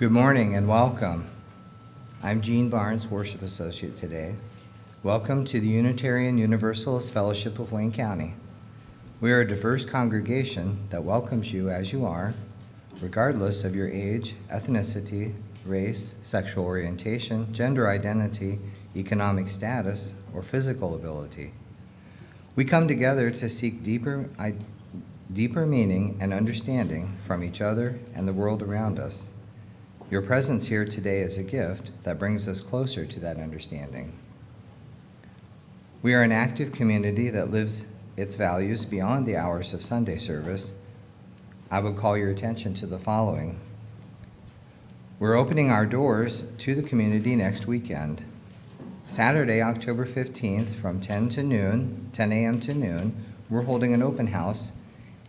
Good morning and welcome. I'm Gene Barnes, Worship Associate today. Welcome to the Unitarian Universalist Fellowship of Wayne County. We are a diverse congregation that welcomes you as you are, regardless of your age, ethnicity, race, sexual orientation, gender identity, economic status, or physical ability. We come together to seek deeper meaning and understanding from each other and the world around us. Your presence here today is a gift that brings us closer to that understanding. We are an active community that lives its values beyond the hours of Sunday service. I would call your attention to the following. We're opening our doors to the community next weekend. Saturday, October 15th from 10 a.m. to noon, we're holding an open house,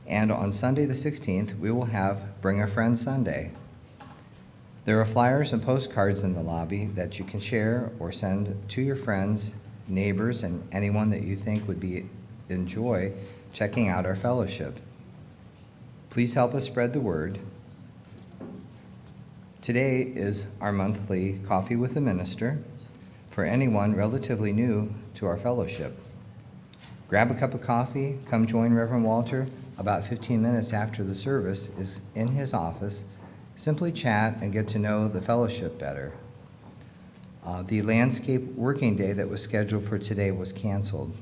and on Sunday the 16th, we will have Bring a Friend Sunday. There are flyers and postcards in the lobby that you can share or send to your friends, neighbors, and anyone that you think would enjoy checking out our fellowship. Please help us spread the word. Today is our monthly Coffee with the Minister for anyone relatively new to our fellowship. Grab a cup of coffee, come join Reverend Walter about 15 minutes after the service is in his office. Simply chat and get to know the fellowship better. The landscape working day that was scheduled for today was canceled.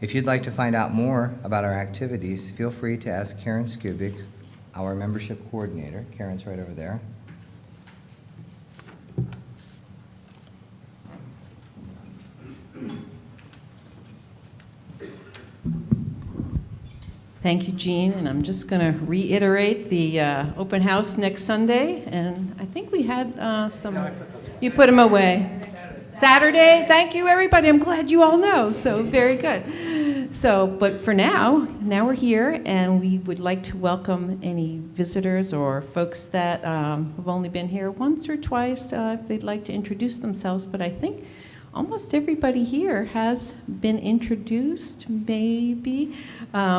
If you'd like to find out more about our activities, feel free to ask Karen Skubik, our membership coordinator. Karen's right over there. Thank you, Jean, and I'm just going to reiterate the open house next Sunday, and I think we had some. You put them away. Saturday. Thank you, everybody. I'm glad you all know. So very good. So, but for now we're here, and we would like to welcome any visitors or folks that have only been here once or twice if they'd like to introduce themselves. But I think almost everybody here has been introduced, maybe. But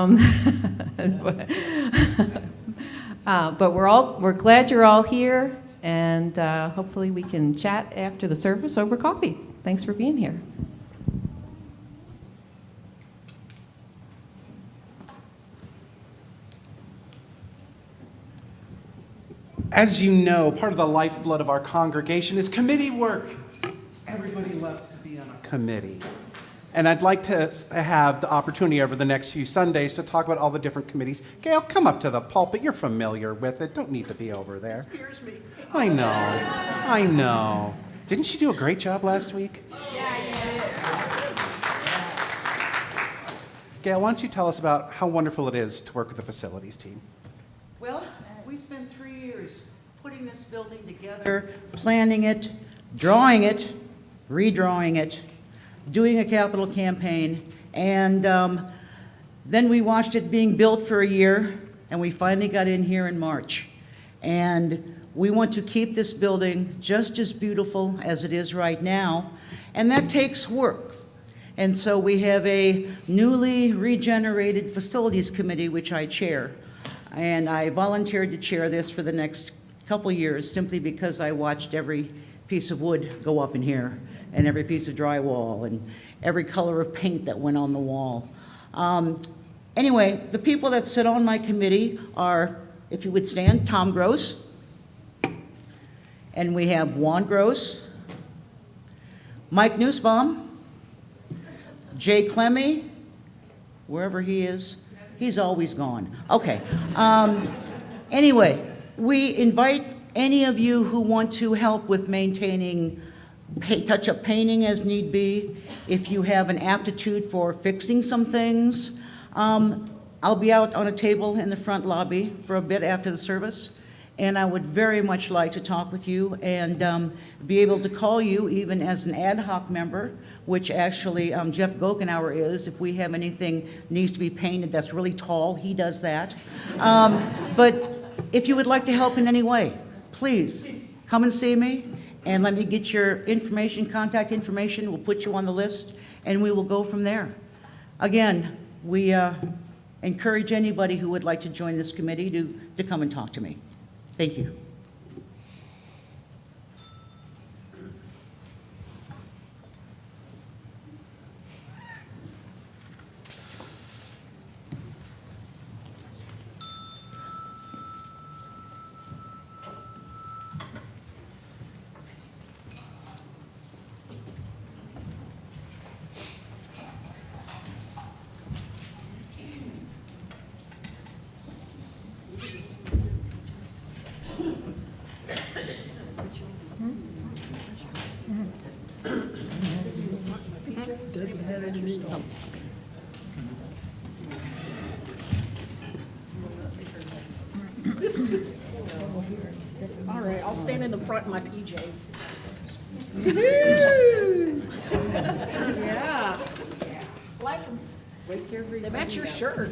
we're glad you're all here, and hopefully we can chat after the service over coffee. Thanks for being here. As you know, part of the lifeblood of our congregation is committee work. Everybody loves to be on a committee. And I'd like to have the opportunity over the next few Sundays to talk about all the different committees. Gail, come up to the pulpit. You're familiar with it. Don't need to be over there. It scares me. I know. Didn't she do a great job last week? Yeah. Gail, why don't you tell us about how wonderful it is to work with the facilities team? Well, we spent 3 years putting this building together, planning it, drawing it, redrawing it, doing a capital campaign, and then we watched it being built for a year, and we finally got in here in March. And we want to keep this building just as beautiful as it is right now, and that takes work. And so we have a newly regenerated facilities committee, which I chair, and I volunteered to chair this for the next couple years simply because I watched every piece of wood go up in here, and every piece of drywall, and every color of paint that went on the wall. Anyway, the people that sit on my committee are, if you would stand, Tom Gross, and we have Juan Gross, Mike Nussbaum, Jay Clemmy, wherever he is, he's always gone. Okay. Anyway, we invite any of you who want to help with maintaining touch-up painting as need be. If you have an aptitude for fixing some things, I'll be out on a table in the front lobby for a bit after the service, and I would very much like to talk with you and be able to call you even as an ad hoc member, which actually Jeff Gokenauer is. If we have anything needs to be painted that's really tall, he does that. But if you would like to help in any way, please come and see me. And let me get your information, contact information. We'll put you on the list, and we will go from there. Again, we encourage anybody who would like to join this committee to come and talk to me. Thank you. All right, I'll stand in the front in my PJs. Yeah. Like them. They match your shirt.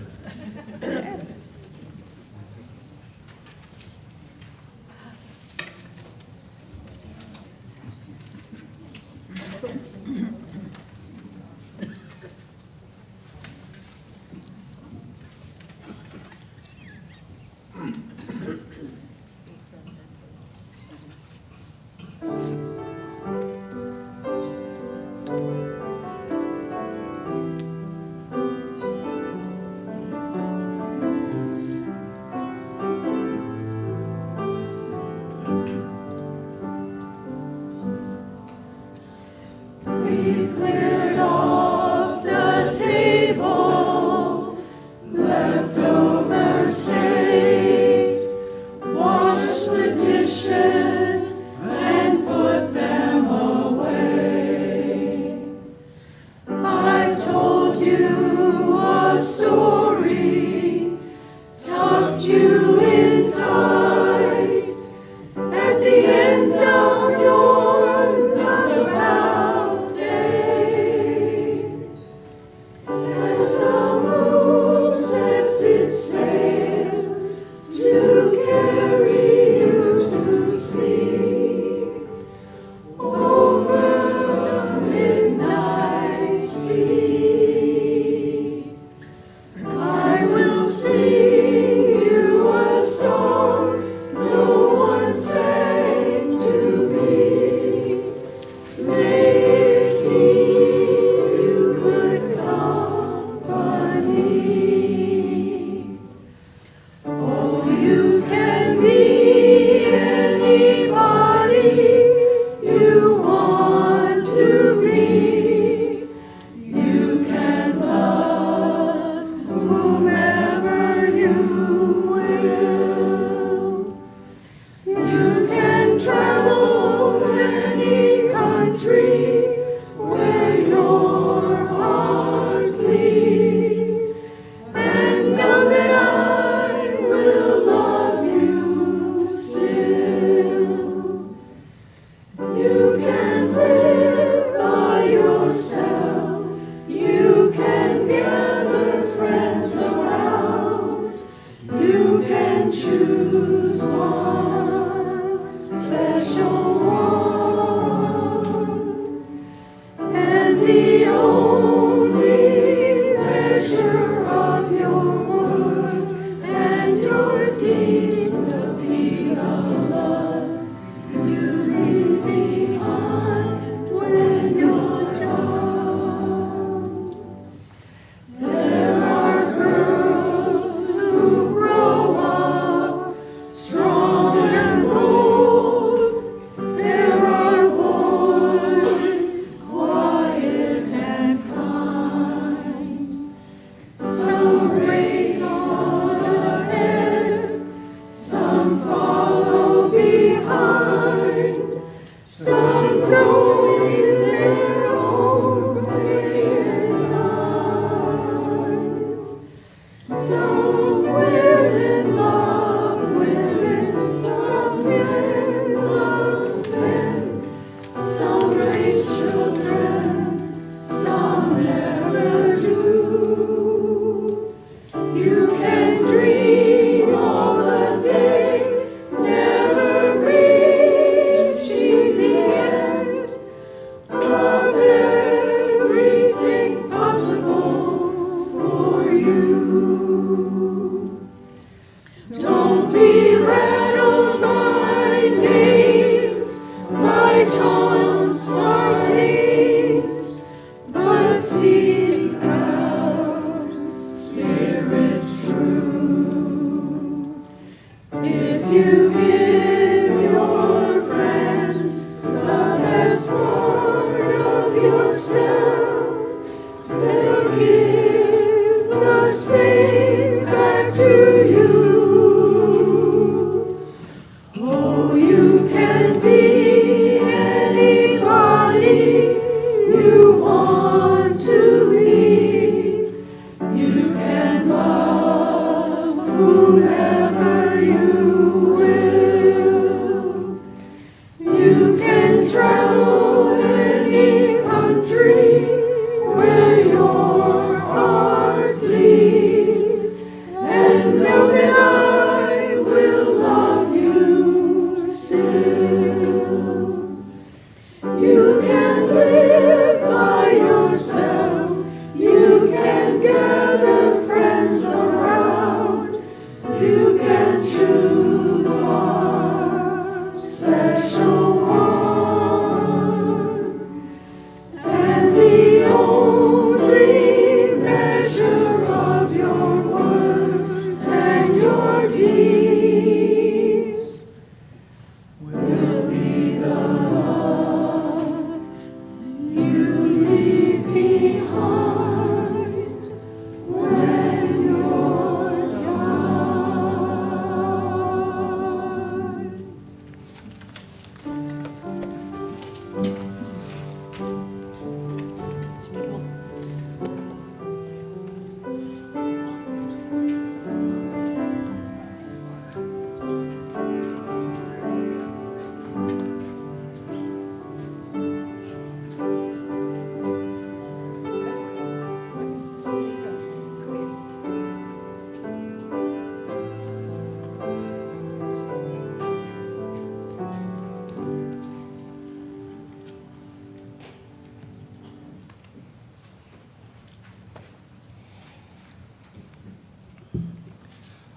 See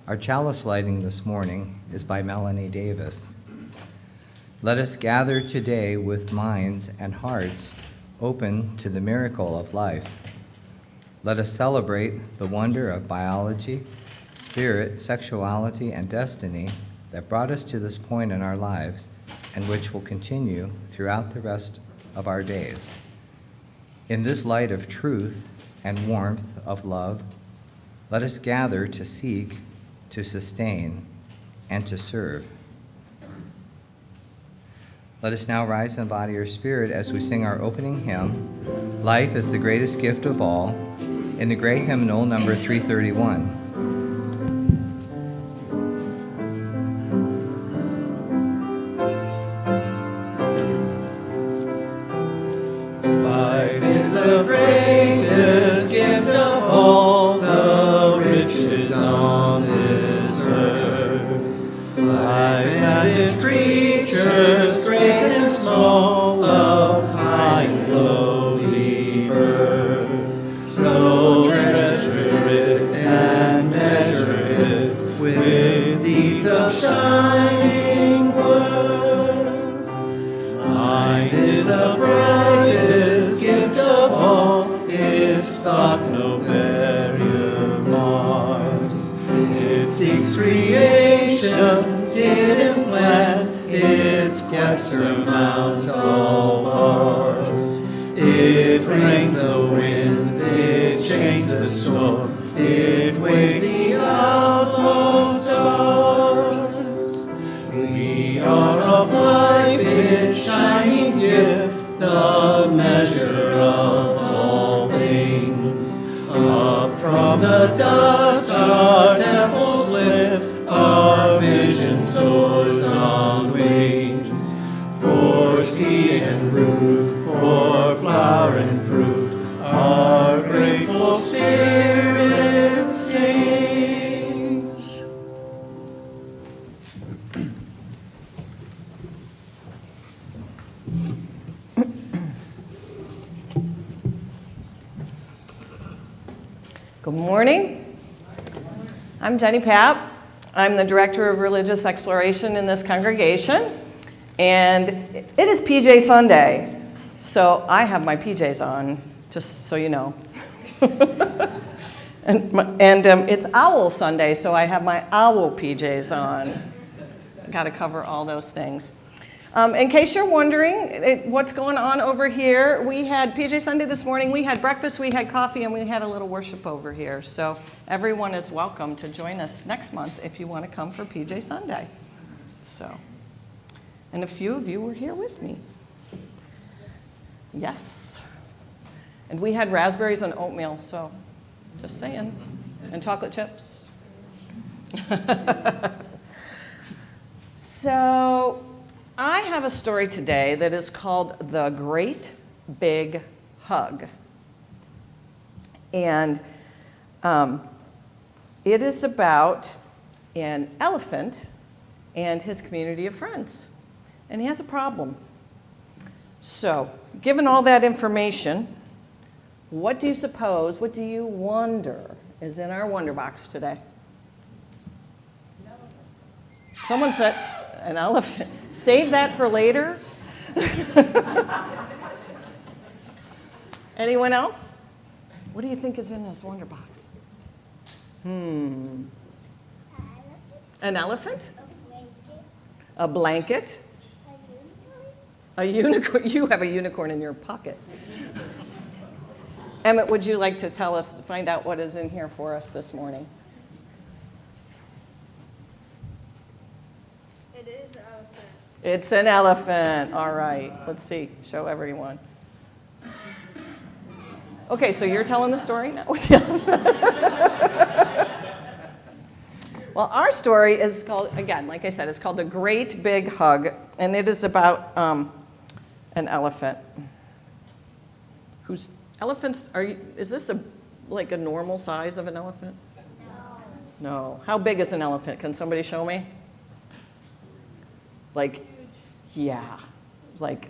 Our chalice lighting this morning is by Melanie Davis. Let us gather today with minds and hearts open to the miracle of life. Let us celebrate the wonder of biology, spirit, sexuality, and destiny that brought us to this point in our lives and which will continue throughout the rest of our days. In this light of truth and warmth of love, let us gather to seek, to sustain, and to serve. Let us now rise in body or spirit as we sing our opening hymn, Life is the Greatest Gift of All, in the Gray Hymnal, number 331. Life is the greatest gift of all, the riches on this earth. Life and its creatures, great and small, of high and lowly birth. So treasure it and measure it with deeds of shining worth. Mine is the brightest gift of all, its thought no barrier mars. It seeks creation's hidden plan, its quest surmounts all bars. It brings the wind, it shakes the storm, it wakes the outmost stars. We are of life, its shining gift, the measure of all things. Up from the dust our temples lift, our vision soars on wings. For seed and root, for flower and fruit, our grateful spirit sings. Good morning. I'm Jenny Papp. I'm the Director of Religious Exploration in this congregation. And it is PJ Sunday, so I have my PJs on, just so you know. and it's Owl Sunday, so I have my owl PJs on. Got to cover all those things. In case you're wondering what's going on over here, we had PJ Sunday this morning. We had breakfast, we had coffee, and we had a little worship over here. So everyone is welcome to join us next month if you want to come for PJ Sunday. So, and a few of you were here with me. Yes. And we had raspberries and oatmeal, so just saying. And chocolate chips. So I have a story today that is called The Great Big Hug. And it is about an elephant and his community of friends. And he has a problem. So, given all that information, what do you suppose, what do you wonder is in our Wonder Box today? Someone said an elephant. Save that for later. Anyone else? What do you think is in this Wonder Box? An elephant? A blanket? A unicorn? You have a unicorn in your pocket. Emmett, would you like to tell us, find out what is in here for us this morning? It is an elephant. It's an elephant. All right. Let's see. Show everyone. Okay, so you're telling the story now with the elephant. Well, our story is called, again, like I said, it's called A Great Big Hug, and it is about an elephant. Elephants, is this like a normal size of an elephant? No. How big is an elephant? Can somebody show me? Like, yeah, like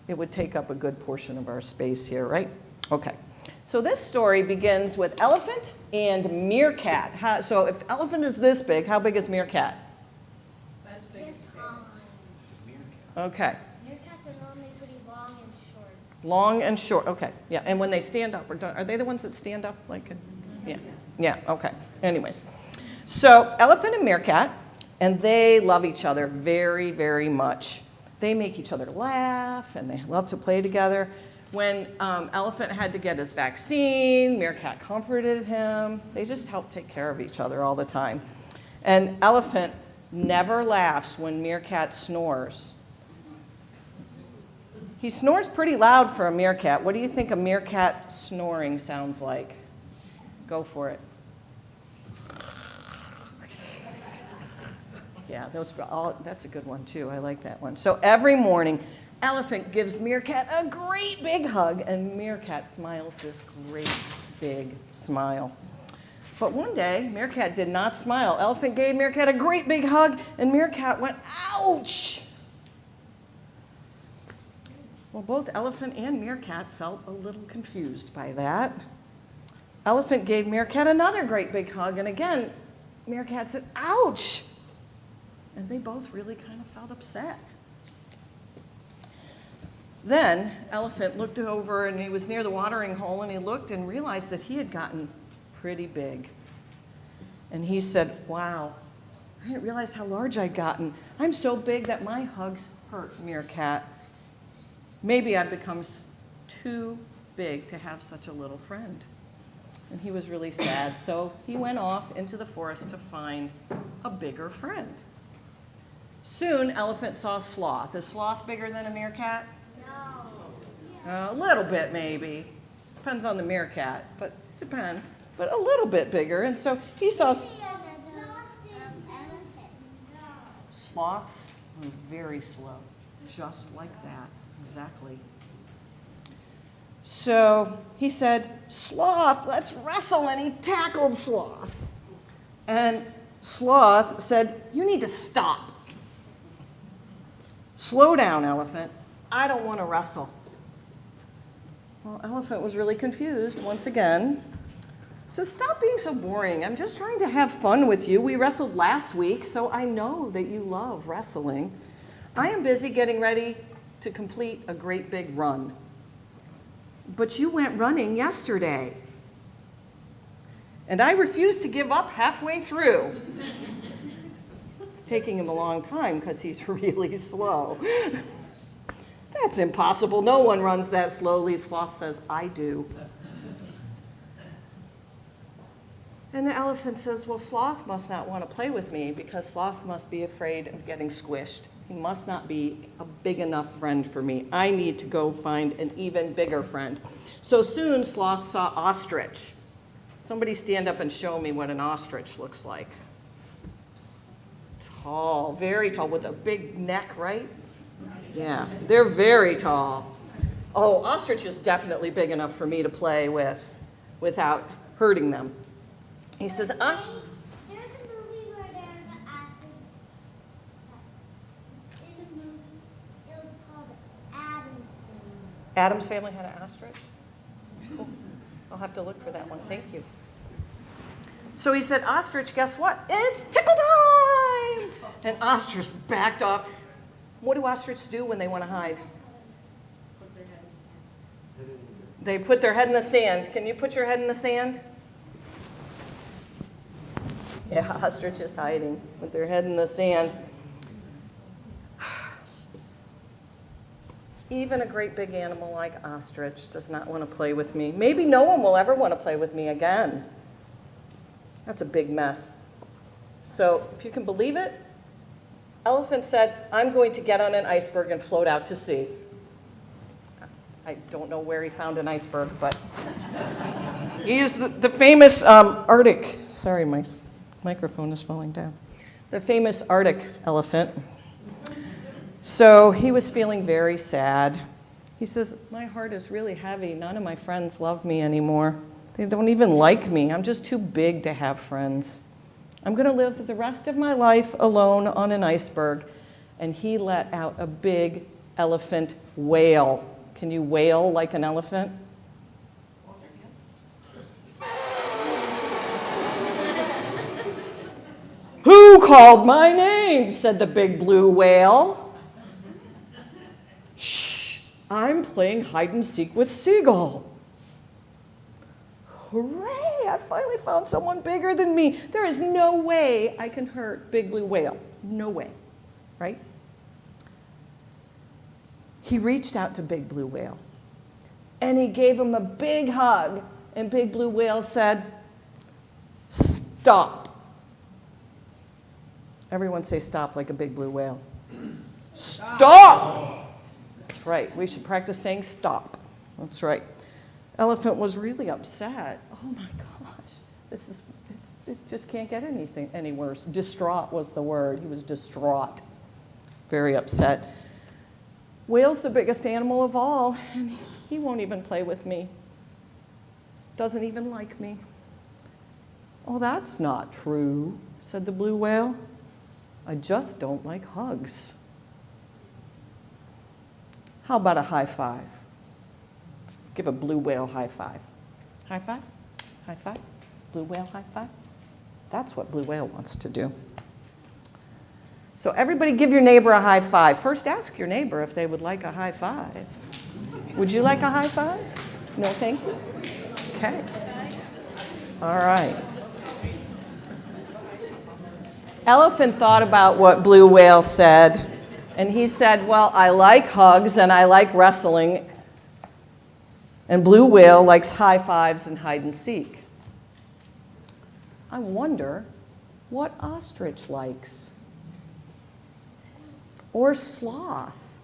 it would take up a good portion of our space here, right? Okay. So this story begins with elephant and meerkat. So if elephant is this big, how big is meerkat? This high. Okay. Meerkats are normally pretty long and short. Long and short. Okay. Yeah. And when they stand up, are they the ones that stand up? Yeah. Yeah. Okay. Anyways. So elephant and meerkat, and they love each other very, very much. They make each other laugh, and they love to play together. When elephant had to get his vaccine, meerkat comforted him. They just help take care of each other all the time. And elephant never laughs when meerkat snores. He snores pretty loud for a meerkat. What do you think a meerkat snoring sounds like? Go for it. Yeah, that's a good one too. I like that one. So every morning, elephant gives meerkat a great big hug, and meerkat smiles this great big smile. But one day, meerkat did not smile. Elephant gave meerkat a great big hug, and meerkat went, ouch! Well, both elephant and meerkat felt a little confused by that. Elephant gave meerkat another great big hug, and again, meerkat said, ouch! And they both really kind of felt upset. Then elephant looked over, and he was near the watering hole, and he looked and realized that he had gotten pretty big. And he said, wow, I didn't realize how large I'd gotten. I'm so big that my hugs hurt, meerkat. Maybe I've become too big to have such a little friend. And he was really sad, so he went off into the forest to find a bigger friend. Soon, elephant saw sloth. Is sloth bigger than a meerkat? No. A little bit, maybe. Depends on the meerkat, but depends. But a little bit bigger. And so he saw sloths are very slow, just like that, exactly. So he said, sloth, let's wrestle. And he tackled sloth. And sloth said, you need to stop. Slow down, elephant. I don't want to wrestle. Well, elephant was really confused once again. He says, stop being so boring. I'm just trying to have fun with you. We wrestled last week, so I know that you love wrestling. I am busy getting ready to complete a great big run. But you went running yesterday. And I refuse to give up halfway through. It's taking him a long time because he's really slow. That's impossible. No one runs that slowly. Sloth says, I do. And the elephant says, well, sloth must not want to play with me because sloth must be afraid of getting squished. He must not be a big enough friend for me. I need to go find an even bigger friend. So soon, sloth saw ostrich. Somebody stand up and show me what an ostrich looks like. Tall, very tall, with a big neck, right? Yeah, they're very tall. Oh, ostrich is definitely big enough for me to play with without hurting them. He says, There's a movie where there's an ostrich. In the movie, it was called Adam's Family. Adam's Family had an ostrich? Cool. I'll have to look for that one. Thank you. So he said, ostrich, guess what? It's tickle time! And ostrich backed off. What do ostriches do when they want to hide? They put their head in the sand. Can you put your head in the sand? Yeah, ostrich is hiding with their head in the sand. Even a great big animal like ostrich does not want to play with me. Maybe no one will ever want to play with me again. That's a big mess. So if you can believe it, Elephant said, I'm going to get on an iceberg and float out to sea. I don't know where he found an iceberg, but he is the famous Arctic, sorry, my microphone is falling down. The famous Arctic elephant. So he was feeling very sad. He says, my heart is really heavy. None of my friends love me anymore. They don't even like me. I'm just too big to have friends. I'm going to live the rest of my life alone on an iceberg. And he let out a big elephant wail. Can you wail like an elephant? Who called my name? Said the big blue whale. Shh, I'm playing hide and seek with Seagull. Hooray, I finally found someone bigger than me. There is no way I can hurt big blue whale. No way, right? He reached out to big blue whale and he gave him a big hug. And big blue whale said, stop. Everyone say stop like a big blue whale. Stop! That's right. We should practice saying stop. That's right. Elephant was really upset. Oh my gosh. It just can't get any worse. Distraught was the word. He was distraught. Very upset. Whale's the biggest animal of all, and he won't even play with me. Doesn't even like me. Oh, that's not true, said the blue whale. I just don't like hugs. How about a high five? Let's give a blue whale high five. High five? High five? Blue whale high five? That's what blue whale wants to do. So everybody give your neighbor a high five. First ask your neighbor if they would like a high five. Would you like a high five? No, thank you. Okay. All right. Elephant thought about what blue whale said, and he said, well, I like hugs and I like wrestling, and blue whale likes high fives and hide and seek. I wonder what ostrich likes. Or sloth.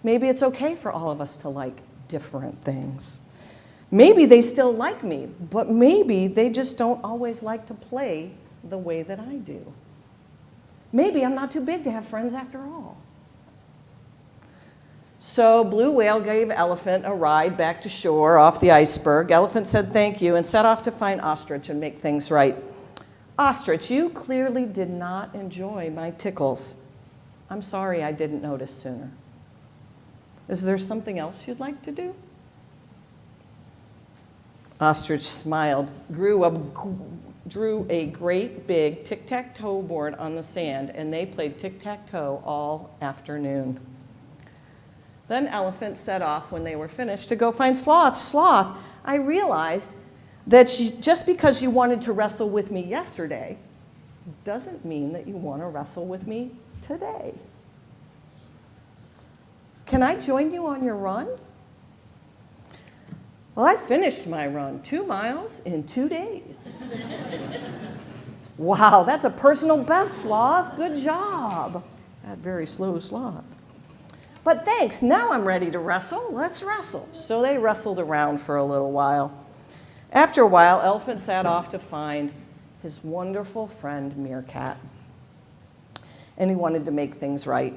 Maybe it's okay for all of us to like different things. Maybe they still like me, but maybe they just don't always like to play the way that I do. Maybe I'm not too big to have friends after all. So blue whale gave elephant a ride back to shore off the iceberg. Elephant said thank you and set off to find ostrich and make things right. Ostrich, you clearly did not enjoy my tickles. I'm sorry I didn't notice sooner. Is there something else you'd like to do? Ostrich smiled, drew a great big tic-tac-toe board on the sand, and they played tic-tac-toe all afternoon. Then elephant set off when they were finished to go find sloth. Sloth, I realized that just because you wanted to wrestle with me yesterday doesn't mean that you want to wrestle with me today. Can I join you on your run? Well, I finished my run, 2 miles in 2 days. Wow, that's a personal best, sloth. Good job. That very slow sloth. But thanks, now I'm ready to wrestle. Let's wrestle. So they wrestled around for a little while. After a while, elephant sat off to find his wonderful friend, Meerkat. And he wanted to make things right.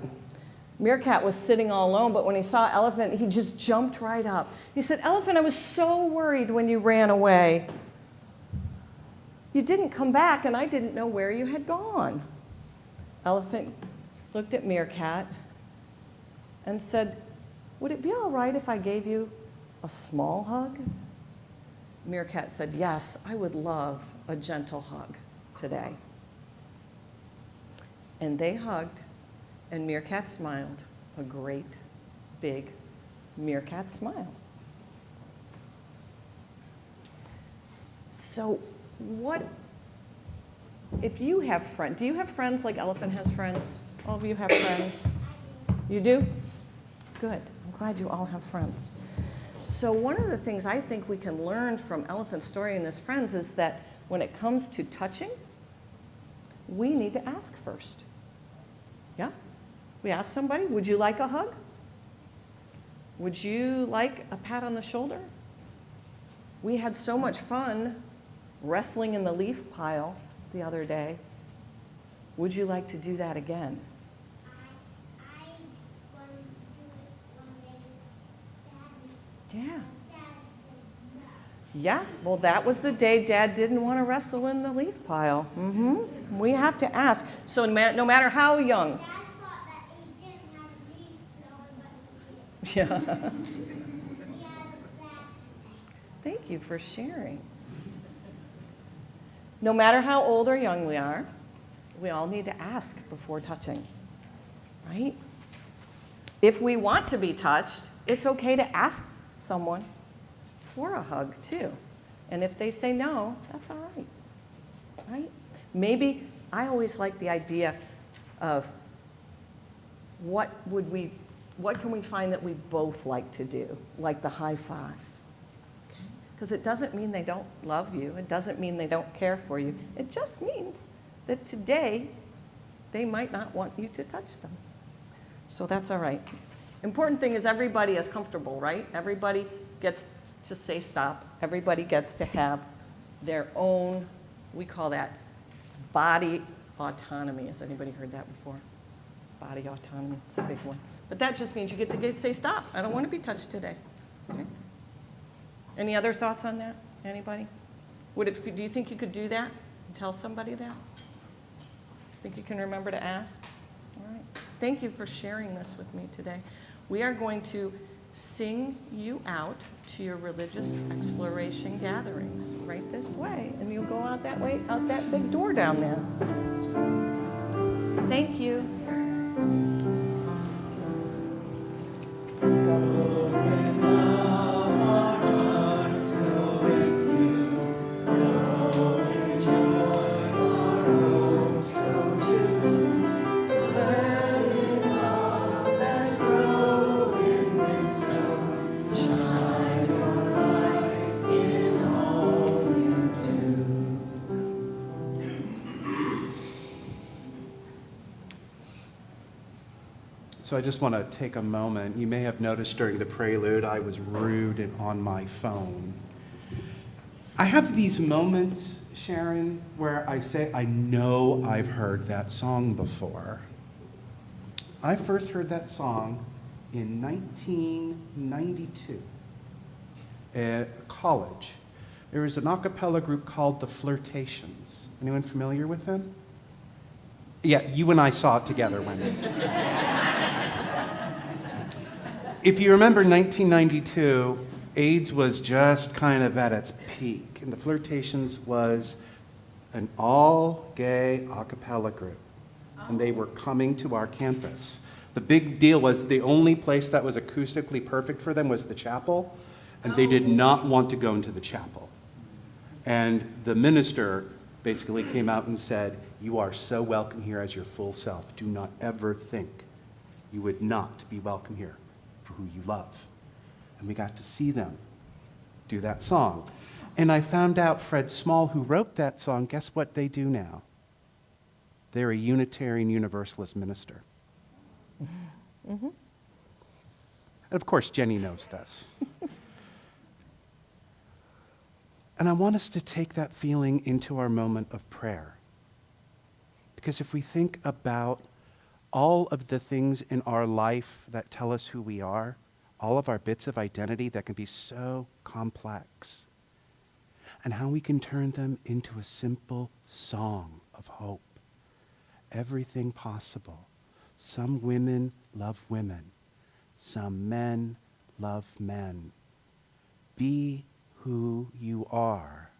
Meerkat was sitting all alone, but when he saw elephant, he just jumped right up. He said, Elephant, I was so worried when you ran away. You didn't come back, and I didn't know where you had gone. Elephant looked at Meerkat and said, would it be all right if I gave you a small hug? Meerkat said, yes, I would love a gentle hug today. And they hugged, and Meerkat smiled, a great, big meerkat smile. So what, if you have friends, do you have friends like Elephant has friends? All of you have friends? You do? Good. I'm glad you all have friends. So one of the things I think we can learn from Elephant's story and his friends is that when it comes to touching, we need to ask first. Yeah? We ask somebody, would you like a hug? Would you like a pat on the shoulder? We had so much fun wrestling in the leaf pile the other day. Would you like to do that again? I wanted to do it one day with Dad. Yeah. Dad said no. Yeah, well, that was the day Dad didn't want to wrestle in the leaf pile. We have to ask. So no matter how young. Dad thought that he didn't have a leaf blowing, but he did. Yeah. He had a bad Thank you for sharing. No matter how old or young we are, we all need to ask before touching, right? If we want to be touched, it's okay to ask someone for a hug too. And if they say no, that's all right, right? Maybe, I always like the idea of what can we find that we both like to do, like the high five. Because it doesn't mean they don't love you. It doesn't mean they don't care for you. It just means that today they might not want you to touch them. So that's all right. Important thing is everybody is comfortable, right? Everybody gets to say stop. Everybody gets to have their own, we call that body autonomy. Has anybody heard that before? Body autonomy, it's a big one. But that just means you get to say stop. I don't want to be touched today. Okay? Any other thoughts on that? Anybody? Do you think you could do that and tell somebody that? Think you can remember to ask? All right. Thank you for sharing this with me today. We are going to sing you out to your religious exploration gatherings right this way. And you'll go out that way, out that big door down there. Thank you. So I just want to take a moment. You may have noticed during the prelude I was rude and on my phone. I have these moments, Sharon, where I say, I know I've heard that song before. I first heard that song in 1992 at college. There was an a cappella group called the Flirtations. Anyone familiar with them? Yeah, you and I saw it together, Wendy. If you remember 1992, AIDS was just kind of at its peak, and the Flirtations was an all-gay a cappella group, and they were coming to our campus. The big deal was the only place that was acoustically perfect for them was the chapel, and they did not want to go into the chapel. And the minister basically came out and said, "You are so welcome here as your full self. Do not ever think you would not be welcome here for who you love." And we got to see them do that song. And I found out Fred Small, who wrote that song, guess what they do now? They're a Unitarian Universalist minister. And of course, Jenny knows this. And I want us to take that feeling into our moment of prayer. Because if we think about all of the things in our life that tell us who we are, all of our bits of identity that can be so complex, and how we can turn them into a simple song of hope. Everything possible. Some women love women. Some men love men. Be who you are.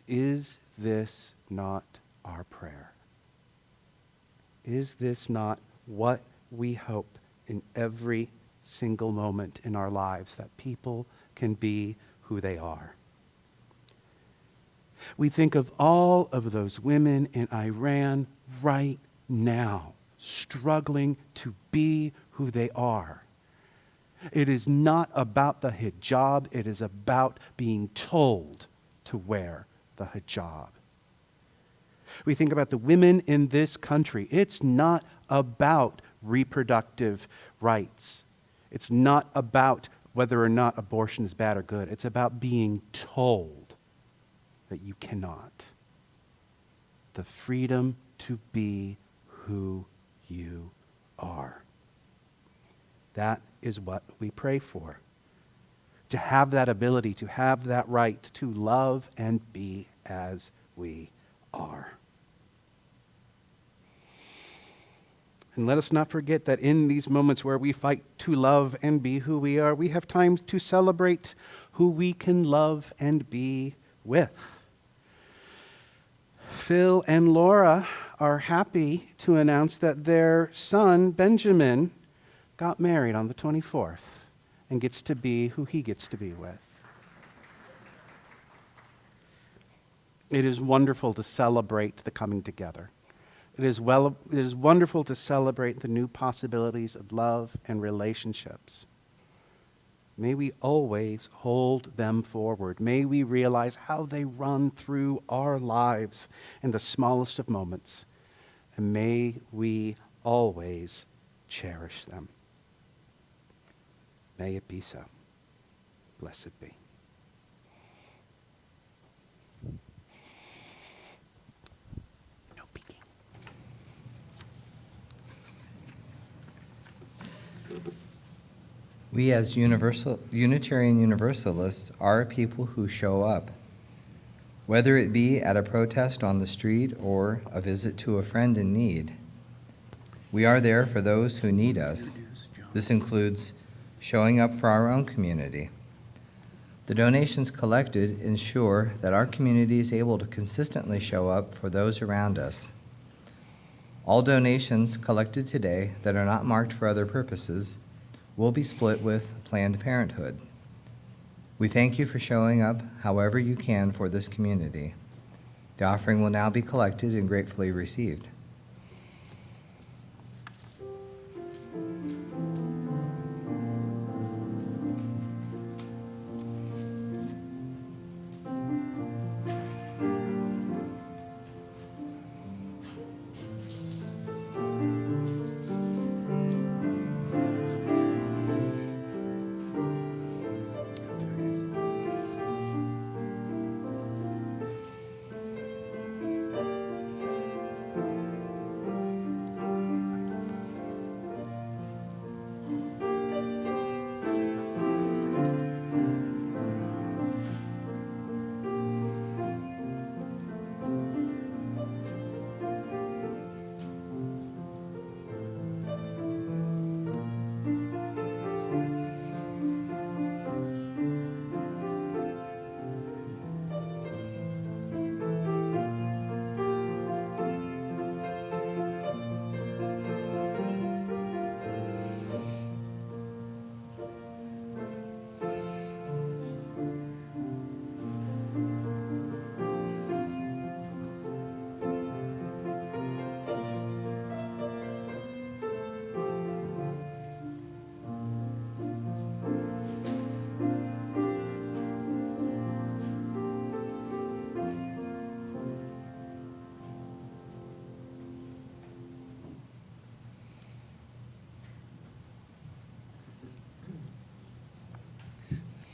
Is this not our prayer? Is this not what we hope in every single moment in our lives, that people can be who they are? We think of all of those women in Iran right now, struggling to be who they are. It is not about the hijab, it is about being told to wear the hijab. We think about the women in this country. It's not about reproductive rights. It's not about whether or not abortion is bad or good. It's about being told that you cannot. The freedom to be who you are. That is what we pray for. To have that ability, to have that right to love and be as we are. And let us not forget that in these moments where we fight to love and be who we are, we have time to celebrate who we can love and be with. Phil and Laura are happy to announce that their son, Benjamin, got married on the 24th and gets to be who he gets to be with. It is wonderful to celebrate the coming together. It is wonderful to celebrate the new possibilities of love and relationships. May we always hold them forward. May we realize how they run through our lives in the smallest of moments. And may we always cherish them. May it be so. Blessed be. No peeking. We as Unitarian Universalists are a people who show up. Whether it be at a protest on the street or a visit to a friend in need, we are there for those who need us. This includes showing up for our own community. The donations collected ensure that our community is able to consistently show up for those around us. All donations collected today that are not marked for other purposes will be split with Planned Parenthood. We thank you for showing up however you can for this community. The offering will now be collected and gratefully received.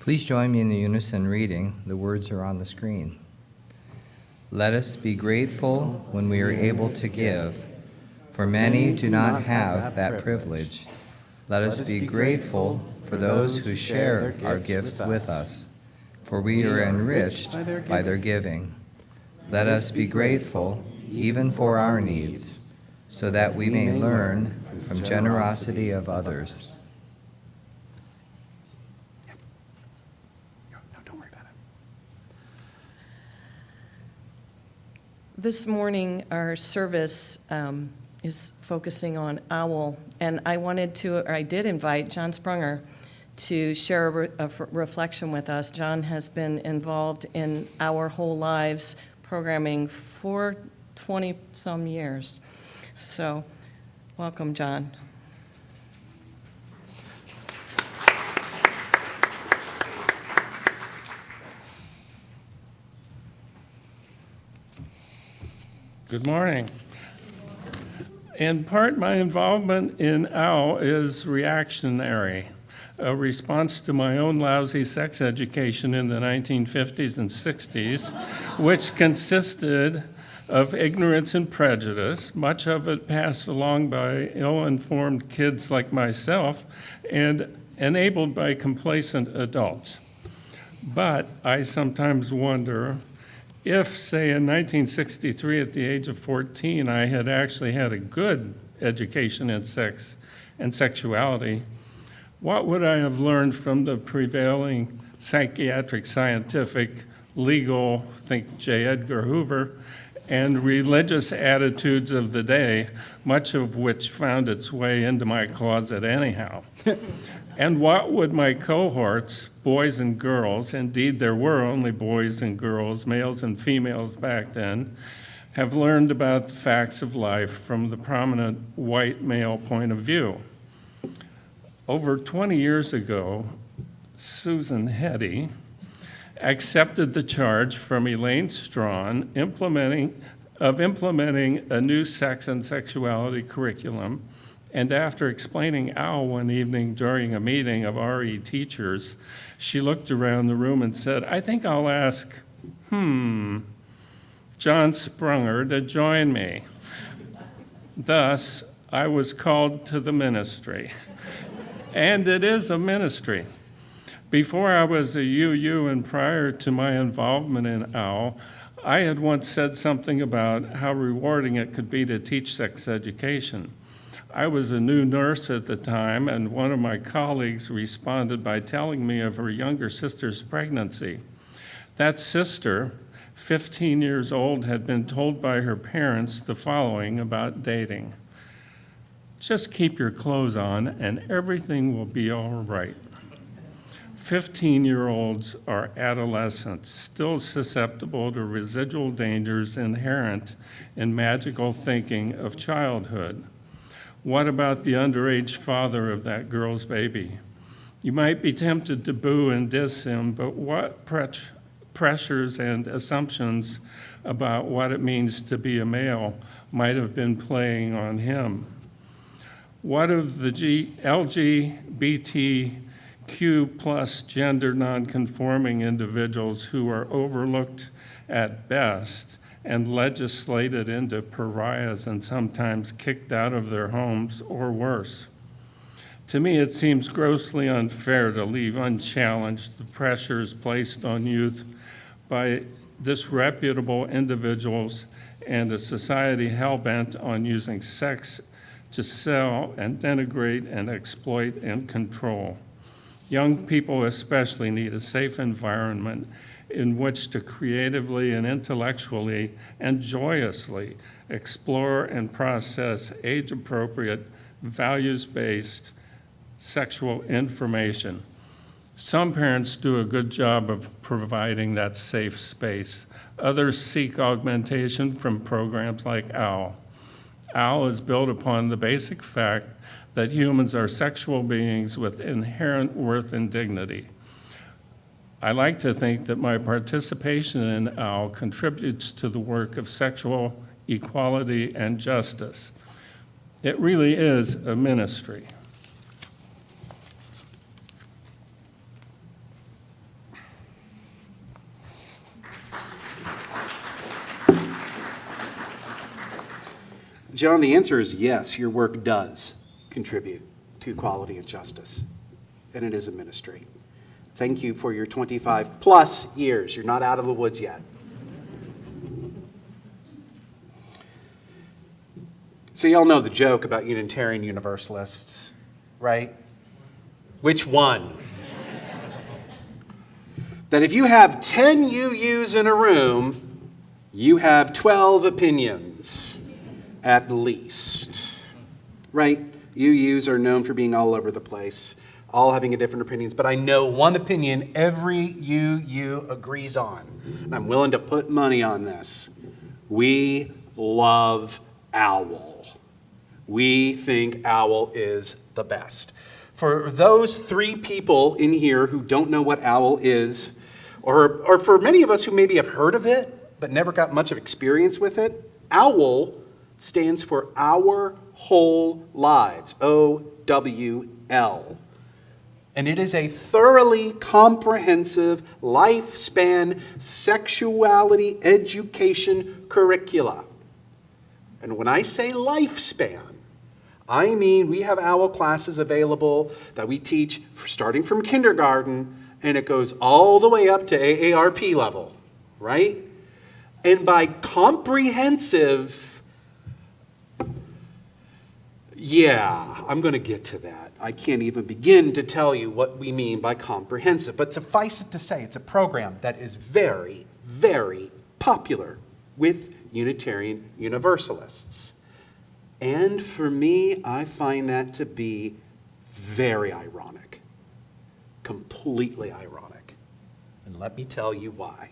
Please join me in the unison reading. The words are on the screen. Let us be grateful when we are able to give, for many do not have that privilege. Let us be grateful for those who share our gifts with us, for we are enriched by their giving. Let us be grateful even for our needs, so that we may learn from generosity of others. This morning, our service is focusing on O.W.L, and I did invite John Sprunger to share a reflection with us. John has been involved in Our Whole Lives programming for 20-some years. So, welcome, John. Good morning. In part, my involvement in O.W.L is reactionary, a response to my own lousy sex education in the 1950s and 60s, which consisted of ignorance and prejudice, much of it passed along by ill-informed kids like myself and enabled by complacent adults. But I sometimes wonder if, say, in 1963, at the age of 14, I had actually had a good education in sex and sexuality, what would I have learned from the prevailing psychiatric, scientific, legal, think J. Edgar Hoover, and religious attitudes of the day, much of which found its way into my closet anyhow? And what would my cohorts, boys and girls, indeed there were only boys and girls, males and females back then, have learned about the facts of life from the prominent white male point of view? Over 20 years ago, Susan Hetty accepted the charge from Elaine Strawn implementing a new sex and sexuality curriculum. And after explaining O.W.L one evening during a meeting of RE teachers, she looked around the room and said, I think I'll ask, John Sprunger to join me. Thus, I was called to the ministry. And it is a ministry. Before I was a UU and prior to my involvement in O.W.L, I had once said something about how rewarding it could be to teach sex education. I was a new nurse at the time, and one of my colleagues responded by telling me of her younger sister's pregnancy. That sister, 15 years old, had been told by her parents the following about dating: just keep your clothes on and everything will be all right. 15-year-olds are adolescents, still susceptible to residual dangers inherent in magical thinking of childhood. What about the underage father of that girl's baby? You might be tempted to boo and diss him, but what pressures and assumptions about what it means to be a male might have been playing on him? What of the LGBTQ plus gender nonconforming individuals who are overlooked at best and legislated into pariahs and sometimes kicked out of their homes or worse? To me, it seems grossly unfair to leave unchallenged the pressures placed on youth by disreputable individuals and a society hell-bent on using sex to sell and denigrate and exploit and control. Young people especially need a safe environment in which to creatively and intellectually and joyously explore and process age-appropriate, values-based sexual information. Some parents do a good job of providing that safe space. Others seek augmentation from programs like O.W.L. O.W.L is built upon the basic fact that humans are sexual beings with inherent worth and dignity. I like to think that my participation in O.W.L contributes to the work of sexual equality and justice. It really is a ministry. John, the answer is yes, your work does contribute to equality and justice, and it is a ministry. Thank you for your 25 plus years. You're not out of the woods yet. So y'all know the joke about Unitarian Universalists, right? Which one? That if you have 10 UUs in a room, you have 12 opinions. At least, right? UUs are known for being all over the place, all having different opinions, but I know one opinion every UU agrees on, and I'm willing to put money on this. We love O.W.L. We think O.W.L is the best. For those 3 people in here who don't know what O.W.L is, or for many of us who maybe have heard of it, but never got much of experience with it, OWL stands for Our Whole Lives, O.W.L. And it is a thoroughly comprehensive lifespan sexuality education curricula. And when I say lifespan, I mean we have OWL classes available that we teach starting from kindergarten, and it goes all the way up to AARP level, right? And by comprehensive, yeah, I'm going to get to that. I can't even begin to tell you what we mean by comprehensive, but suffice it to say, it's a program that is very, very popular with Unitarian Universalists. And for me, I find that to be very ironic, completely ironic. And let me tell you why.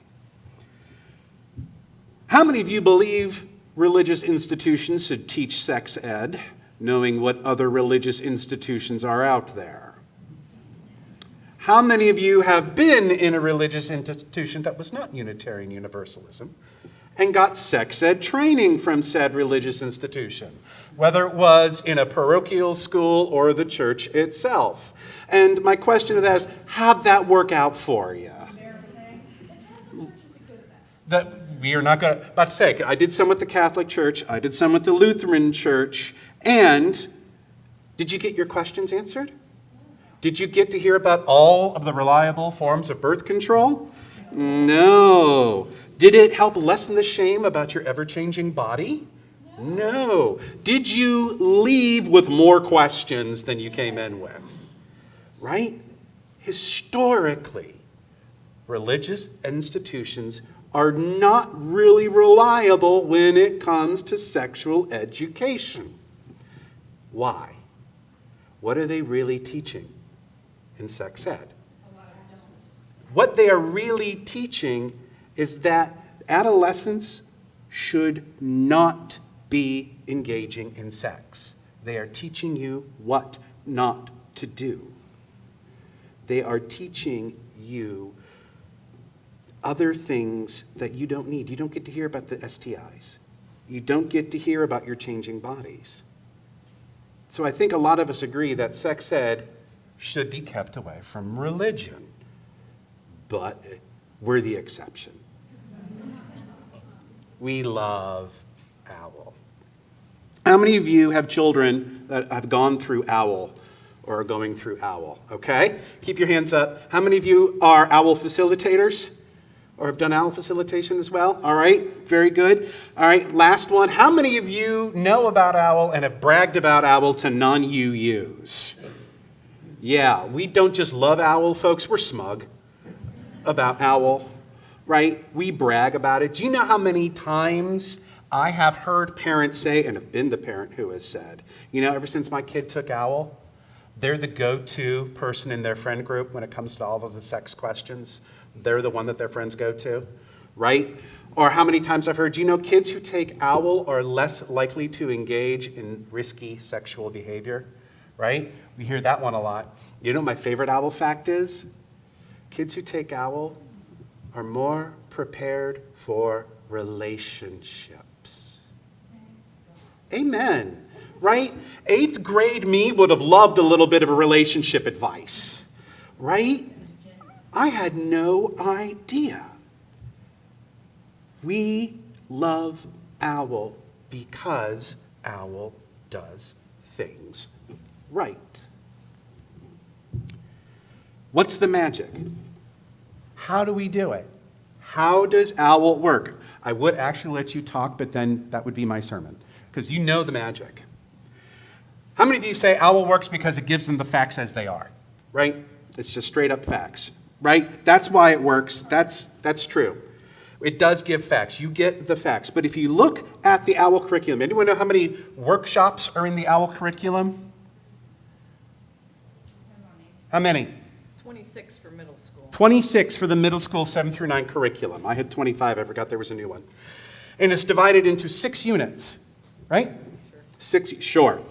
How many of you believe religious institutions should teach sex ed, knowing what other religious institutions are out there? How many of you have been in a religious institution that was not Unitarian Universalism and got sex ed training from said religious institution, whether it was in a parochial school or the church itself? And my question to that is, how'd that work out for you? That we are not going to, about to say, I did some with the Catholic Church, I did some with the Lutheran Church, and did you get your questions answered? Did you get to hear about all of the reliable forms of birth control? No. Did it help lessen the shame about your ever-changing body? No. Did you leave with more questions than you came in with? Right? Historically, religious institutions are not really reliable when it comes to sexual education. Why? What are they really teaching in sex ed? What they are really teaching is that adolescents should not be engaging in sex. They are teaching you what not to do. They are teaching you other things that you don't need. You don't get to hear about the STIs. You don't get to hear about your changing bodies. So I think a lot of us agree that sex ed should be kept away from religion. But we're the exception. We love OWL. How many of you have children that have gone through OWL or are going through OWL? Okay? Keep your hands up. How many of you are OWL facilitators or have done OWL facilitation as well? All right, very good. All right, last one. How many of you know about OWL and have bragged about OWL to non-UUs? Yeah, we don't just love OWL, folks. We're smug about OWL, right? We brag about it. Do you know how many times I have heard parents say, and have been the parent who has said, you know, ever since my kid took OWL, they're the go-to person in their friend group when it comes to all of the sex questions. They're the one that their friends go to, right? Or how many times I've heard, do you know kids who take OWL are less likely to engage in risky sexual behavior, right? We hear that one a lot. You know what my favorite OWL fact is? Kids who take OWL are more prepared for relationships. Amen. Right? 8th grade me would have loved a little bit of a relationship advice. Right? I had no idea. We love OWL because OWL does things right. What's the magic? How do we do it? How does OWL work? I would actually let you talk, but then that would be my sermon, because you know the magic. How many of you say OWL works because it gives them the facts as they are, right? It's just straight up facts, right? That's why it works. That's true. It does give facts. You get the facts. But if you look at the OWL curriculum, anyone know how many workshops are in the OWL curriculum? How many? 26 for middle school. 26 for the middle school 7 through 9 curriculum. I had 25. I forgot there was a new one. And it's divided into 6 units, right? Sure. 6, sure.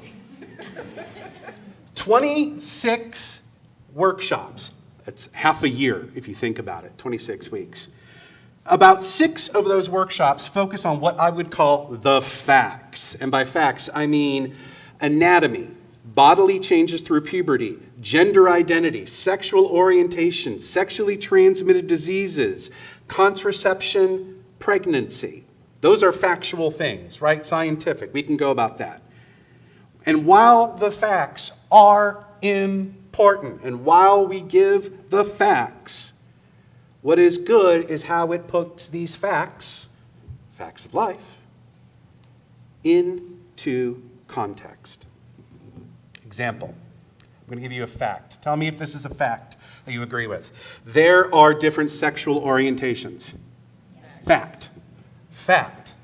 26 workshops. That's half a year if you think about it, 26 weeks. About 6 of those workshops focus on what I would call the facts. And by facts, I mean anatomy, bodily changes through puberty, gender identity, sexual orientation, sexually transmitted diseases, contraception, pregnancy. Those are factual things, right? Scientific. We can go about that. And while the facts are important, and while we give the facts, what is good is how it puts these facts of life, into context. Example. I'm going to give you a fact. Tell me if this is a fact that you agree with. There are different sexual orientations. Fact. Fact.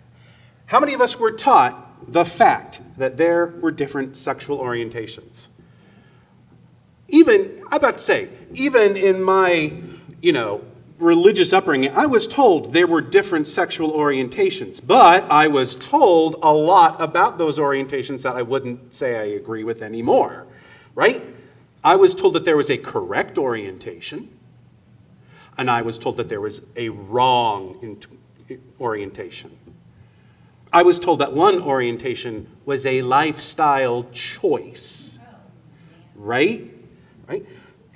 How many of us were taught the fact that there were different sexual orientations? Even in my, religious upbringing, I was told there were different sexual orientations, but I was told a lot about those orientations that I wouldn't say I agree with anymore, right? I was told that there was a correct orientation, and I was told that there was a wrong orientation. I was told that one orientation was a lifestyle choice, right?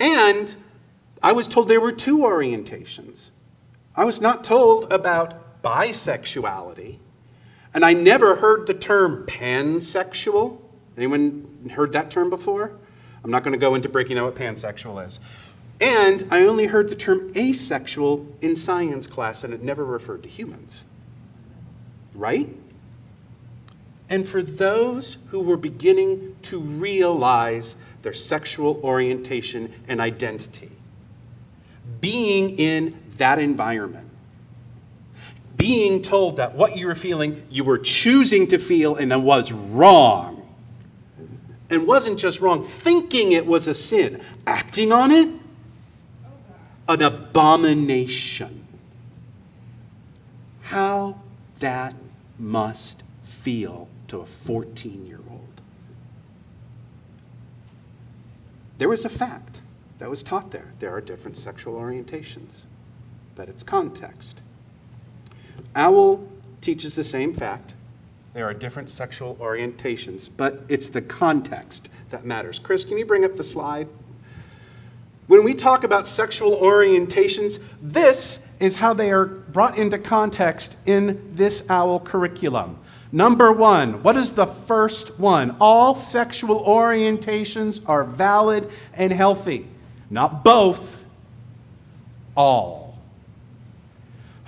And I was told there were 2 orientations. I was not told about bisexuality, and I never heard the term pansexual. Anyone heard that term before? I'm not going to go into breaking out what pansexual is. And I only heard the term asexual in science class, and it never referred to humans. Right? And for those who were beginning to realize their sexual orientation and identity, being in that environment, being told that what you were feeling, you were choosing to feel, and it was wrong. And wasn't just wrong, thinking it was a sin, acting on it, an abomination. How that must feel to a 14-year-old. There was a fact that was taught there. There are different sexual orientations, but it's context. O.W.L teaches the same fact. There are different sexual orientations, but it's the context that matters. Chris, can you bring up the slide? When we talk about sexual orientations, this is how they are brought into context in this O.W.L curriculum. Number 1, what is the first one? All sexual orientations are valid and healthy. Not both, all.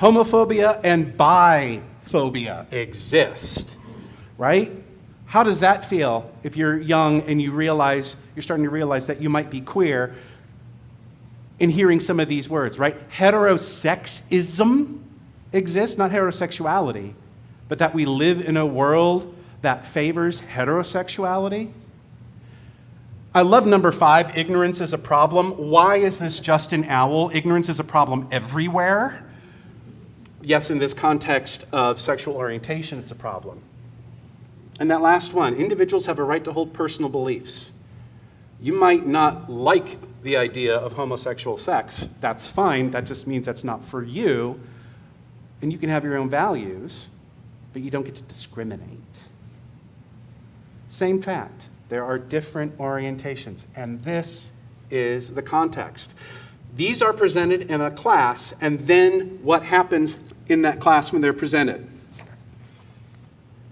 Homophobia and biphobia exist, right? How does that feel if you're young and you're starting to realize that you might be queer in hearing some of these words, right? Heterosexism exists, not heterosexuality, but that we live in a world that favors heterosexuality. I love number 5, ignorance is a problem. Why is this just in O.W.L? Ignorance is a problem everywhere. Yes, in this context of sexual orientation, it's a problem. And that last one, individuals have a right to hold personal beliefs. You might not like the idea of homosexual sex. That's fine. That just means that's not for you. And you can have your own values, but you don't get to discriminate. Same fact. There are different orientations, and this is the context. These are presented in a class, and then what happens in that class when they're presented?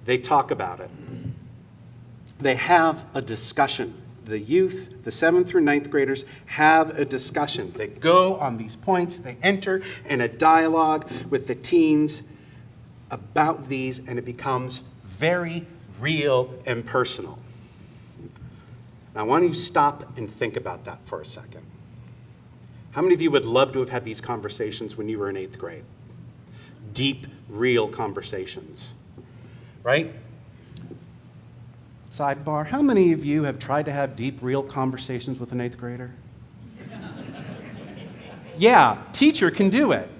They talk about it. They have a discussion. The youth, the 7th through 9th graders, have a discussion. They go on these points. They enter in a dialogue with the teens about these, and it becomes very real and personal. Now, I want you to stop and think about that for a second. How many of you would love to have had these conversations when you were in 8th grade? Deep, real conversations, right? Sidebar, how many of you have tried to have deep, real conversations with an 8th grader? Yeah, teacher can do it.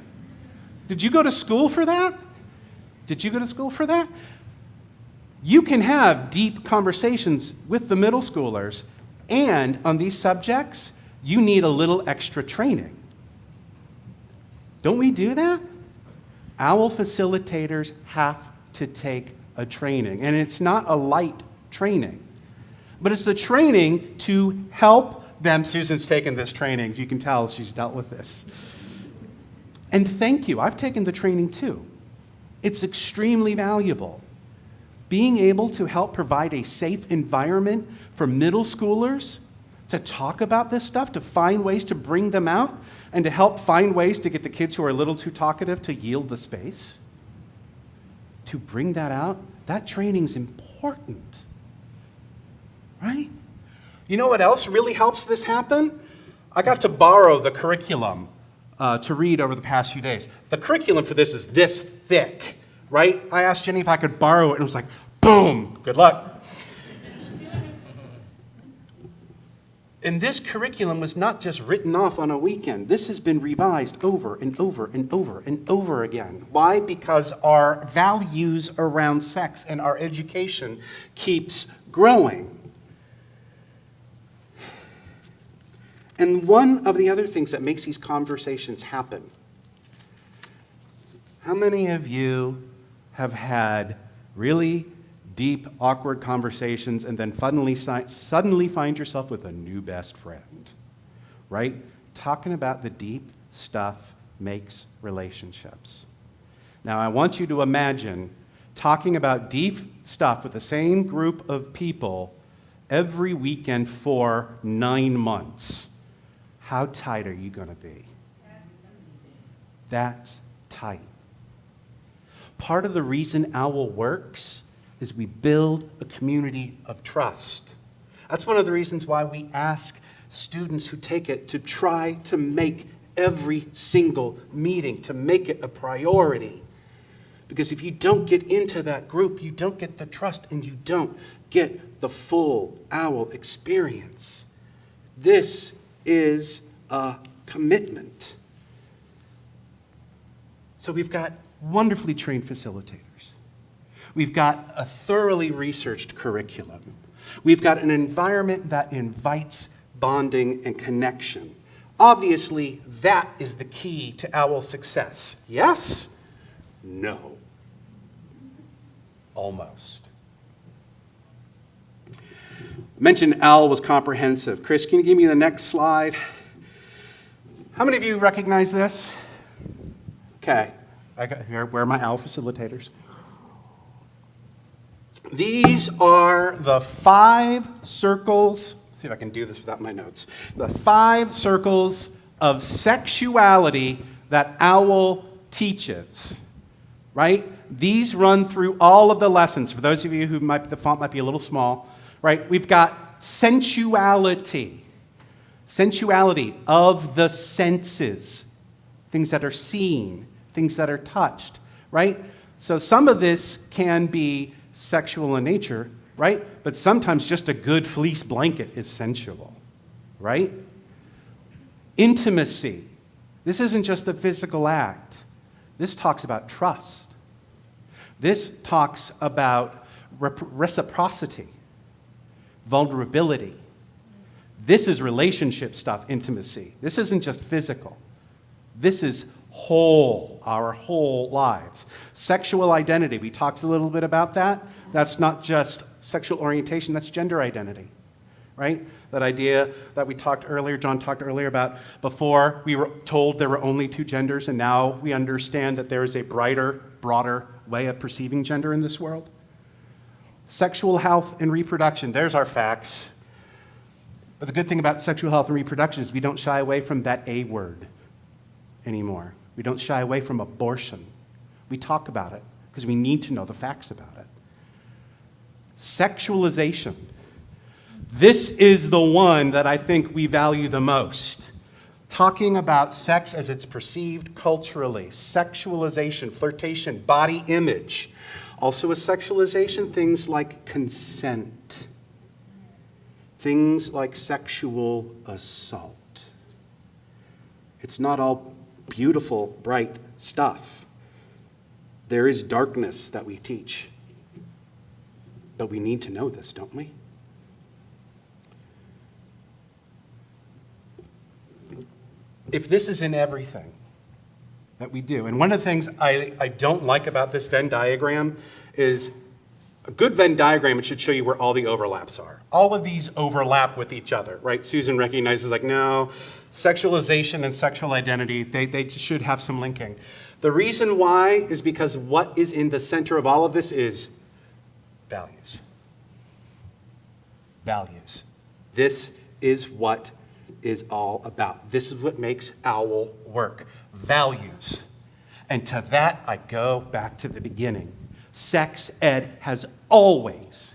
Did you go to school for that? You can have deep conversations with the middle schoolers, and on these subjects, you need a little extra training. Don't we do that? OWL facilitators have to take a training, and it's not a light training, but it's the training to help them. Susan's taken this training. You can tell she's dealt with this. And thank you. I've taken the training too. It's extremely valuable. Being able to help provide a safe environment for middle schoolers to talk about this stuff, to find ways to bring them out, and to help find ways to get the kids who are a little too talkative to yield the space. To bring that out, that training's important, right? You know what else really helps this happen? I got to borrow the curriculum to read over the past few days. The curriculum for this is this thick, right? I asked Jenny if I could borrow it, and it was like, boom, good luck. And this curriculum was not just written off on a weekend. This has been revised over and over and over and over again. Why? Because our values around sex and our education keeps growing. And one of the other things that makes these conversations happen, how many of you have had really deep, awkward conversations and then suddenly find yourself with a new best friend, right? Talking about the deep stuff makes relationships. Now, I want you to imagine talking about deep stuff with the same group of people every weekend for 9 months. How tight are you going to be? That's tight. Part of the reason OWL works is we build a community of trust. That's one of the reasons why we ask students who take it to try to make every single meeting, to make it a priority. Because if you don't get into that group, you don't get the trust and you don't get the full OWL experience. This is a commitment. So we've got wonderfully trained facilitators. We've got a thoroughly researched curriculum. We've got an environment that invites bonding and connection. Obviously, that is the key to OWL success. Yes? No. Almost. I mentioned OWL was comprehensive. Chris, can you give me the next slide? How many of you recognize this? Okay. Where are my OWL facilitators? These are the 5 circles. Let's see if I can do this without my notes. The 5 circles of sexuality that OWL teaches, right? These run through all of the lessons. For those of you who the font might be a little small, right? We've got sensuality. Sensuality of the senses. Things that are seen, things that are touched, right? So some of this can be sexual in nature, right? But sometimes just a good fleece blanket is sensual, right? Intimacy. This isn't just the physical act. This talks about trust. This talks about reciprocity, vulnerability. This is relationship stuff, intimacy. This isn't just physical. This is our whole lives. Sexual identity, we talked a little bit about that. That's not just sexual orientation, that's gender identity, right? That idea that we talked earlier, John talked earlier about before we were told there were only 2 genders, and now we understand that there is a brighter, broader way of perceiving gender in this world. Sexual health and reproduction, there's our facts. But the good thing about sexual health and reproduction is we don't shy away from that A word anymore. We don't shy away from abortion. We talk about it because we need to know the facts about it. Sexualization. This is the one that I think we value the most. Talking about sex as it's perceived culturally. Sexualization, flirtation, body image. Also a sexualization, things like consent. Things like sexual assault. It's not all beautiful, bright stuff. There is darkness that we teach. But we need to know this, don't we? If this is in everything, that we do. And one of the things I don't like about this Venn diagram is a good Venn diagram, it should show you where all the overlaps are. All of these overlap with each other, right? Susan recognizes like, no, sexualization and sexual identity, they should have some linking. The reason why is because what is in the center of all of this is values. Values. This is what is all about. This is what makes OWL work. Values. And to that, I go back to the beginning. Sex ed has always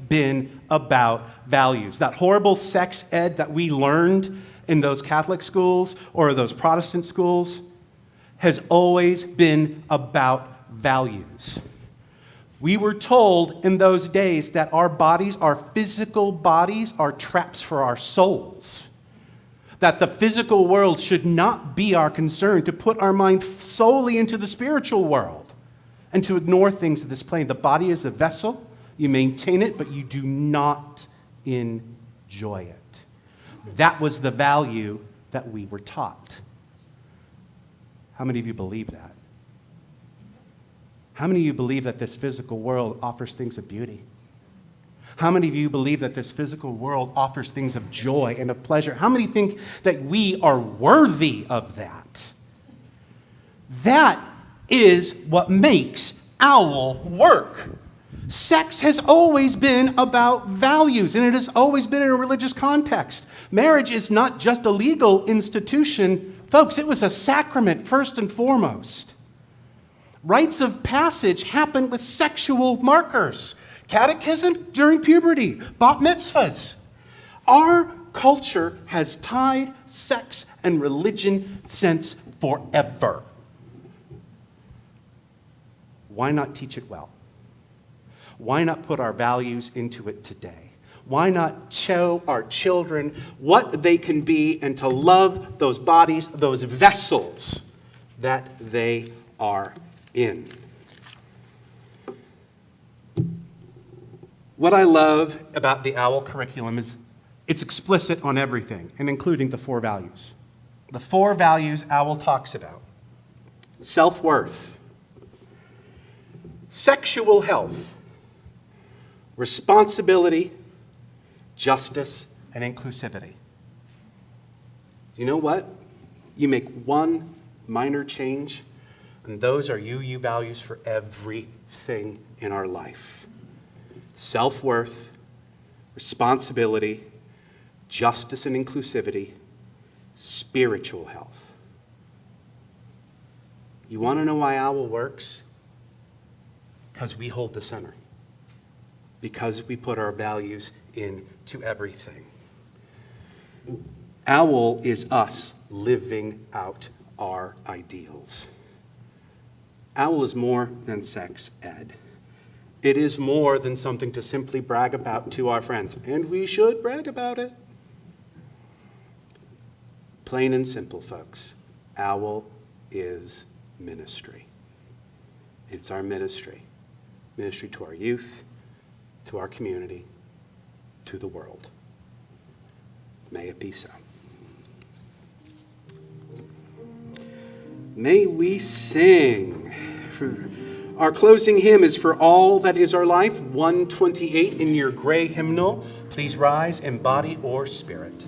been about values. That horrible sex ed that we learned in those Catholic schools or those Protestant schools has always been about values. We were told in those days that our bodies, our physical bodies, are traps for our souls. That the physical world should not be our concern, to put our mind solely into the spiritual world and to ignore things of this plane. The body is a vessel. You maintain it, but you do not enjoy it. That was the value that we were taught. How many of you believe that? How many of you believe that this physical world offers things of beauty? How many of you believe that this physical world offers things of joy and of pleasure? How many think that we are worthy of that? That is what makes OWL work. Sex has always been about values, and it has always been in a religious context. Marriage is not just a legal institution. Folks, it was a sacrament first and foremost. Rites of passage happen with sexual markers. Catechism during puberty, bat mitzvahs. Our culture has tied sex and religion since forever. Why not teach it well? Why not put our values into it today? Why not show our children what they can be and to love those bodies, those vessels that they are in? What I love about the OWL curriculum is it's explicit on everything, and including the 4 values. The 4 values OWL talks about: self-worth, sexual health, responsibility, justice, and inclusivity. You know what? You make one minor change, and those are UU values for everything in our life. Self-worth, responsibility, justice and inclusivity, spiritual health. You want to know why OWL works? Because we hold the center. Because we put our values into everything. OWL is us living out our ideals. OWL is more than sex ed. It is more than something to simply brag about to our friends, and we should brag about it. Plain and simple, folks. OWL is ministry. It's our ministry. Ministry to our youth, to our community, to the world. May it be so. May we sing. Our closing hymn is For All That Is Our Life, 128 in your gray hymnal. Please rise in body or spirit.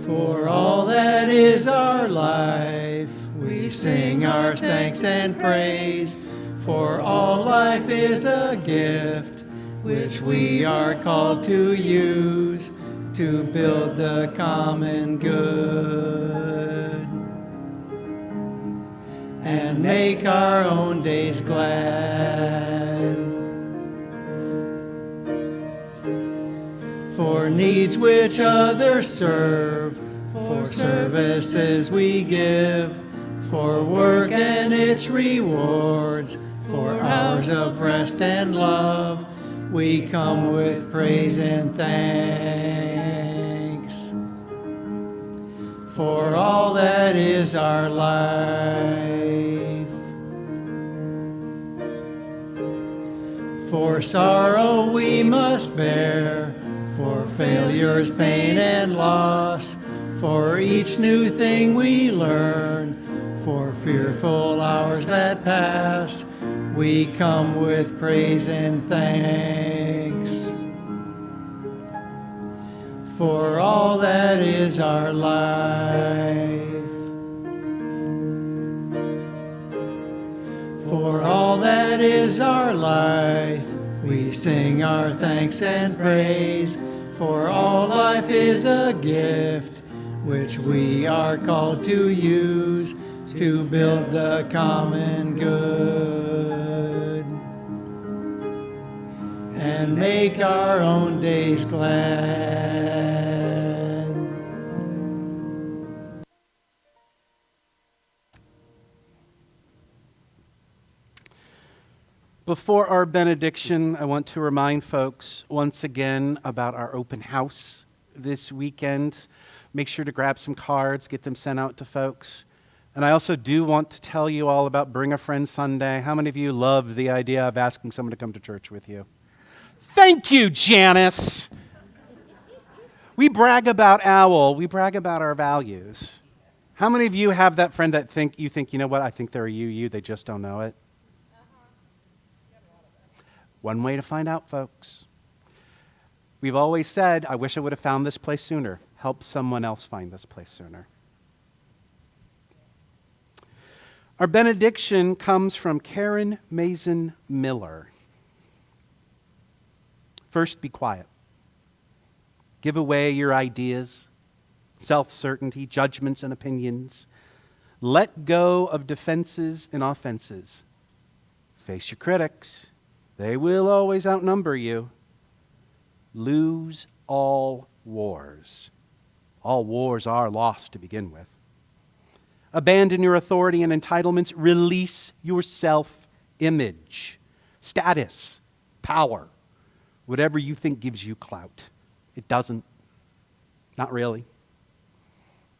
For all that is our life, we sing our thanks and praise. For all life is a gift, which we are called to use to build the common good and make our own days glad. For needs which others serve, for services we give, for work and its rewards, for hours of rest and love, we come with praise and thanks. for all that is our life. For sorrow we must bear, for failures, pain, and loss, for each new thing we learn, for fearful hours that pass, we come with praise and thanks. For all that is our life. For all that is our life, we sing our thanks and praise. For all life is a gift, which we are called to use to build the common good and make our own days glad. Before our benediction, I want to remind folks once again about our open house this weekend. Make sure to grab some cards, get them sent out to folks. And I also do want to tell you all about Bring a Friend Sunday. How many of you love the idea of asking someone to come to church with you? Thank you, Janice. We brag about O.W.L. We brag about our values. How many of you have that friend that you think, you know what, I think they're a you, they just don't know it? One way to find out, folks. We've always said, I wish I would have found this place sooner. Help someone else find this place sooner. Our benediction comes from Karen Mason Miller. First, be quiet. Give away your ideas, self-certainty, judgments, and opinions. Let go of defenses and offenses. Face your critics. They will always outnumber you. Lose all wars. All wars are lost to begin with. Abandon your authority and entitlements. Release your self-image, status, power, whatever you think gives you clout. It doesn't. Not really.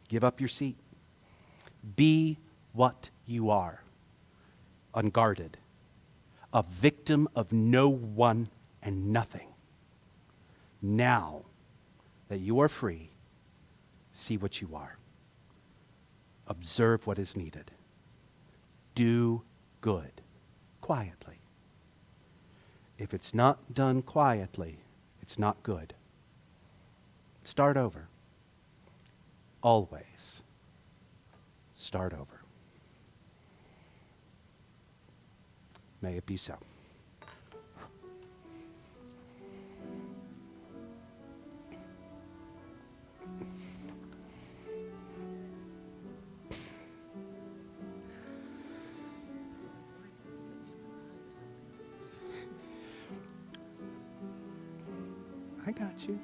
Give up your seat. Be what you are. Unguarded. A victim of no one and nothing. Now that you are free, see what you are. Observe what is needed. Do good, quietly. If it's not done quietly, it's not good. Start over. Always start over. May it be so. I got you.